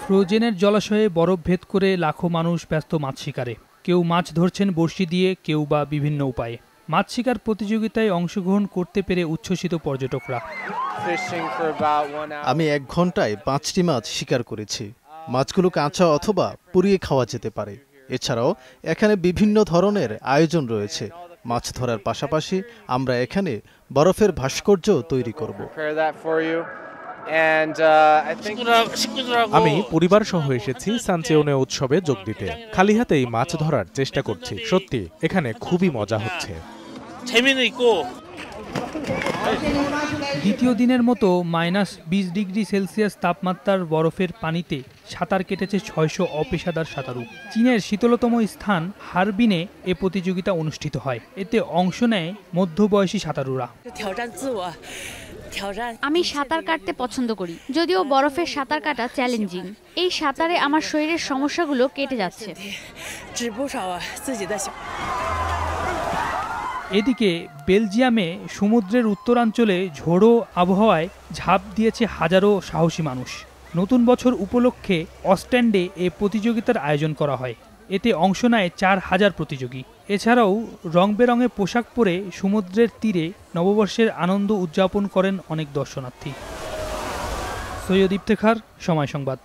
ফ্রোজেনের জলাশয়ে বরফ ভেদ করে লাখো মানুষ ব্যস্ত মাছ শিকারে। কেউ মাছ ধরছেন বড়শি দিয়ে, কেউ বা বিভিন্ন উপায়ে। মাছ শিকার প্রতিযোগিতায় অংশগ্রহণ করতে পেরে উচ্ছ্বসিত পর্যটকরা। আমি 1 ঘন্টায় 5টি মাছ শিকার করেছি। মাছগুলো কাঁচা অথবা পুড়িয়ে খাওয়া যেতে পারে। এছাড়াও এখানে বিভিন্ন ধরনের আয়োজন রয়েছে। মাছ ধরার পাশাপাশি আমরা এখানে বরফের ভাস্কর্য তৈরি করব। আমি পরিবার সহ এসেছি সানচেওনে উৎসবে যোগ দিতে। খালি হাতেই মাছ ধরার চেষ্টা করছি। সত্যি এখানে খুবই মজা হচ্ছে। দ্বিতীয় দিনের মতো -20 ডিগ্রি সেলসিয়াস তাপমাত্রার বরফের পানিতে সাঁতার কেটেছে 600 অপেশাদার সাঁতারু। চীনের শীতলতম স্থান হারবিনে এ প্রতিযোগিতা অনুষ্ঠিত হয়। এতে অংশ নেয় মধ্যবয়সী সাঁতারুরা। আমি সাঁতার কাটতে পছন্দ করি, যদিও বরফের সাঁতার কাটা চ্যালেঞ্জিং। এই সাঁতারে আমার শরীরের সমস্যাগুলো কেটে যাচ্ছে। এদিকে বেলজিয়ামে সমুদ্রের উত্তরাঞ্চলে ঝোড়ো আবহাওয়ায় ঝাঁপ দিয়েছে হাজারো সাহসী মানুষ। নতুন বছর উপলক্ষে অস্ট্যান্ডে এ প্রতিযোগিতার আয়োজন করা হয়। এতে অংশ নেয় 4000 প্রতিযোগী। এছাড়াও রং বেরঙে পোশাক পরে সমুদ্রের তীরে নববর্ষের আনন্দ উদযাপন করেন অনেক দর্শনার্থী। সৈয়দ ইফতেখার, সময় সংবাদ।